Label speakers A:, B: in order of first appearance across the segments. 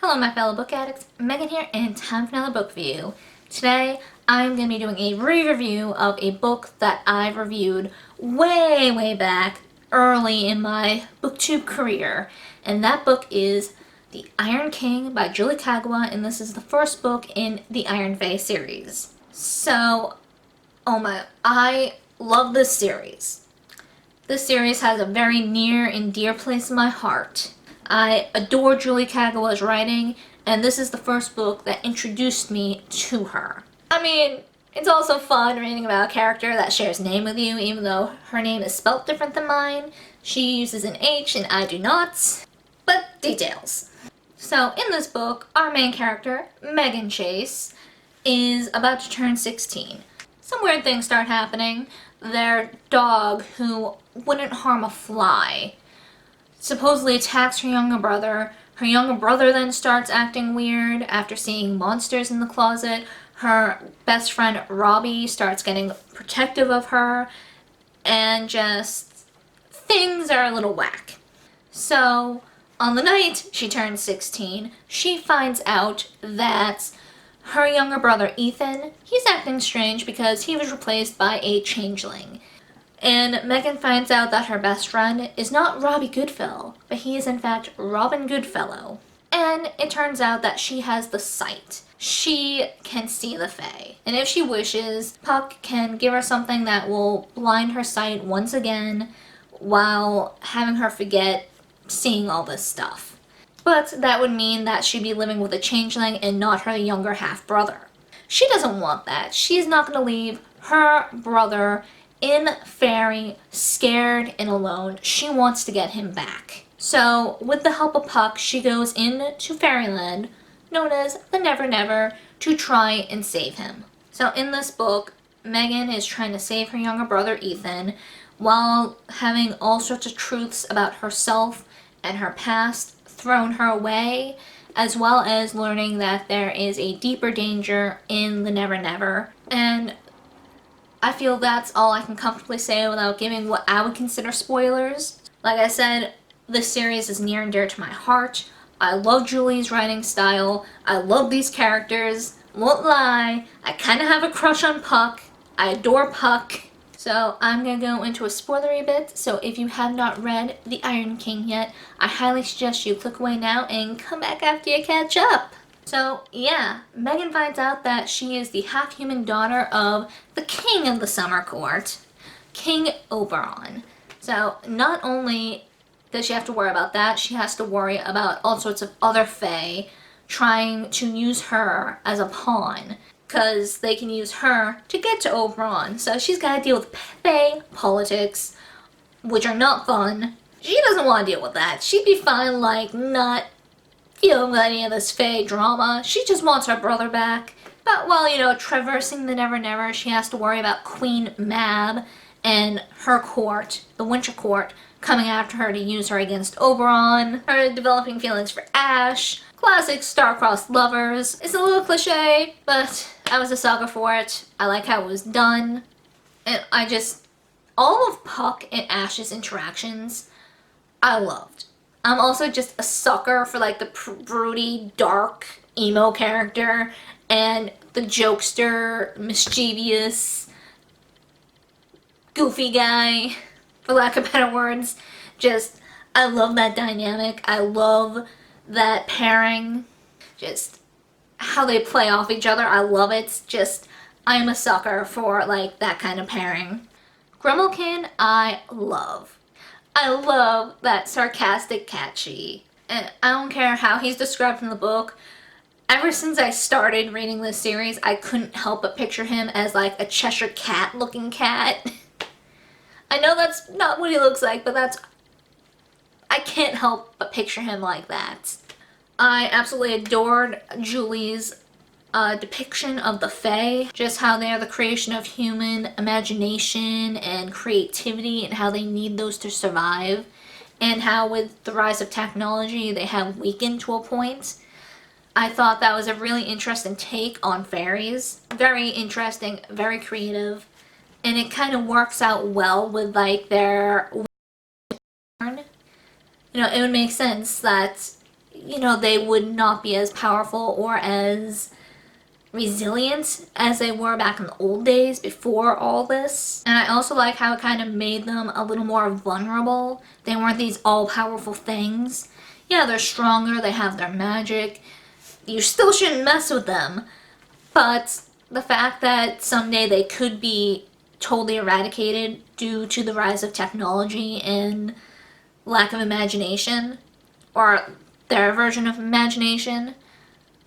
A: Hello my fellow book addicts, Megan here, and time for another book review. Today I'm going to be doing a re-review of a book that I reviewed way back early in my booktube career, and that book is The Iron King by Julie Kagawa, and this is the first book in the Iron Fae series. So, I love this series. This series has a very near and dear place in my heart. I adore Julie Kagawa's writing, and this is the first book that introduced me to her. I mean, it's also fun reading about a character that shares a name with you, even though her name is spelt different than mine. She uses an H and I do not. But details. So in this book, our main character, Megan Chase, is about to turn 16. Some weird things start happening. Their dog, who wouldn't harm a fly, supposedly attacks her younger brother. Her younger brother then starts acting weird after seeing monsters in the closet. Her best friend Robbie starts getting protective of her, and just things are a little whack. So on the night she turns 16, she finds out that her younger brother Ethan, he's acting strange because he was replaced by a changeling. And Megan finds out that her best friend is not Robbie Goodfellow, but he is in fact Robin Goodfellow. And it turns out that she has the sight. She can see the Fae. And if she wishes, Puck can give her something that will blind her sight once again while having her forget seeing all this stuff. But that would mean that she'd be living with a changeling and not her younger half-brother. She doesn't want that. She's not going to leave her brother in Fairy, scared and alone. She wants to get him back. So, with the help of Puck, she goes into Fairyland, known as the Never Never, to try and save him. So in this book, Megan is trying to save her younger brother Ethan, while having all sorts of truths about herself and her past thrown her away, as well as learning that there is a deeper danger in the Never Never. And I feel that's all I can comfortably say without giving what I would consider spoilers. Like I said, this series is near and dear to my heart. I love Julie's writing style. I love these characters. Won't lie, I kind of have a crush on Puck. I adore Puck. So I'm going to go into a spoilery bit, so if you have not read The Iron King yet, I highly suggest you click away now and come back after you catch up. So yeah, Megan finds out that she is the half-human daughter of the king of the summer court, King Oberon. So not only does she have to worry about that, she has to worry about all sorts of other Fae trying to use her as a pawn, because they can use her to get to Oberon. So she's got to deal with Fae politics, which are not fun. She doesn't want to deal with that. She'd be fine, like, not dealing with any of this Fae drama. She just wants her brother back. But while, traversing the Never Never, she has to worry about Queen Mab and her court, the Winter Court, coming after her to use her against Oberon. Her developing feelings for Ash. Classic star-crossed lovers. It's a little cliche, but I was a sucker for it. I like how it was done. And all of Puck and Ash's interactions, I loved. I'm also just a sucker for like the broody, dark, emo character and the jokester, mischievous, goofy guy, for lack of better words. I love that dynamic. I love that pairing. Just how they play off each other. I love it. I'm a sucker for like that kind of pairing. Grummelkin, I love. I love that sarcastic catchy. And I don't care how he's described in the book. Ever since I started reading this series, I couldn't help but picture him as like a Cheshire Cat looking cat. I know that's not what he looks like, but I can't help but picture him like that. I absolutely adored Julie's depiction of the Fae, just how they are the creation of human imagination and creativity and how they need those to survive, and how with the rise of technology they have weakened to a point. I thought that was a really interesting take on fairies. Very interesting, very creative, and it kind of works out well with like their... it would make sense that they would not be as powerful or as resilient as they were back in the old days before all this. And I also like how it kind of made them a little more vulnerable. They weren't these all-powerful things. Yeah, they're stronger, they have their magic. You still shouldn't mess with them. But the fact that someday they could be totally eradicated due to the rise of technology and lack of imagination, or their version of imagination,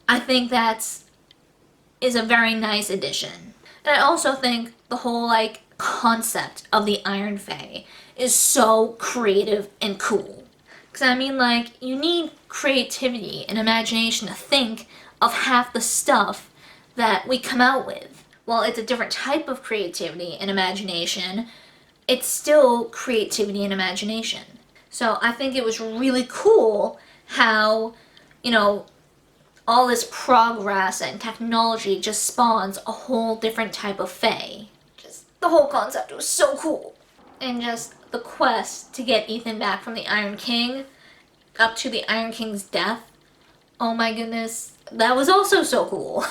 A: I think is a very nice addition. And I also think the whole concept of the Iron Fae is so creative and cool. Because I mean, you need creativity and imagination to think of half the stuff that we come out with. While it's a different type of creativity and imagination, it's still creativity and imagination. So I think it was really cool how, all this progress and technology just spawns a whole different type of fae. Just the whole concept was so cool. And just the quest to get Ethan back from the Iron King up to the Iron King's death. Oh my goodness, that was also so cool.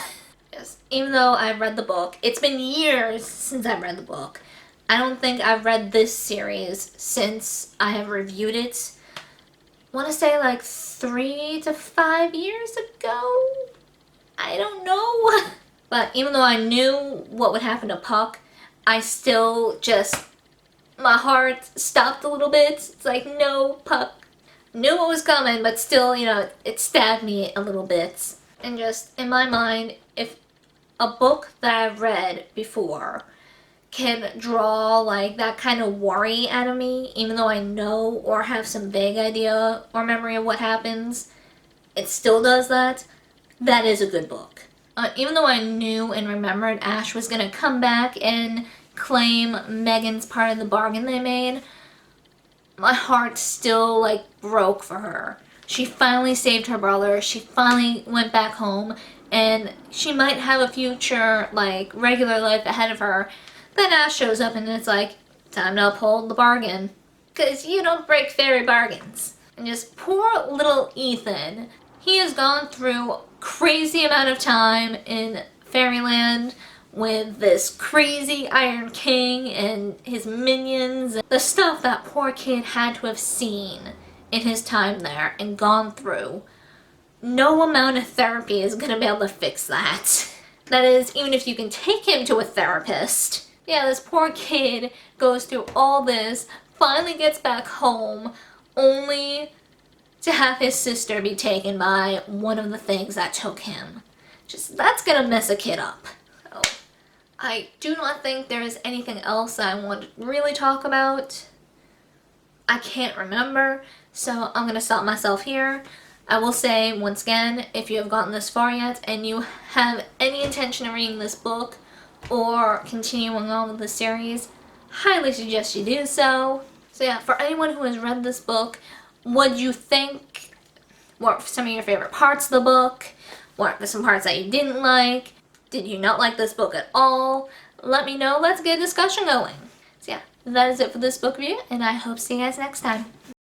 A: Yes, even though I've read the book, it's been years since I've read the book. I don't think I've read this series since I have reviewed it. I want to say 3 to 5 years ago? I don't know. But even though I knew what would happen to Puck, I still my heart stopped a little bit. It's like, no, Puck. Knew what was coming, but still, it stabbed me a little bit. And just, in my mind, if a book that I've read before can draw that kind of worry out of me, even though I know or have some vague idea or memory of what happens, it still does that. That is a good book. Even though I knew and remembered Ash was going to come back and claim Megan's part of the bargain they made, my heart still broke for her. She finally saved her brother, she finally went back home, and she might have a future regular life ahead of her. Then Ash shows up and it's time to uphold the bargain. Because you don't break fairy bargains. And just poor little Ethan. He has gone through crazy amount of time in fairyland with this crazy Iron King and his minions. The stuff that poor kid had to have seen in his time there and gone through. No amount of therapy is going to be able to fix that. That is, even if you can take him to a therapist. Yeah, this poor kid goes through all this, finally gets back home, only to have his sister be taken by one of the things that took him. That's gonna mess a kid up. So, I do not think there is anything else I want to really talk about. I can't remember, so I'm gonna stop myself here. I will say, once again, if you have gotten this far yet and you have any intention of reading this book or continuing on with the series, highly suggest you do so. So yeah, for anyone who has read this book, what do you think? What were some of your favorite parts of the book? What were some parts that you didn't like? Did you not like this book at all? Let me know. Let's get a discussion going. So yeah, that is it for this book review, and I hope to see you guys next time.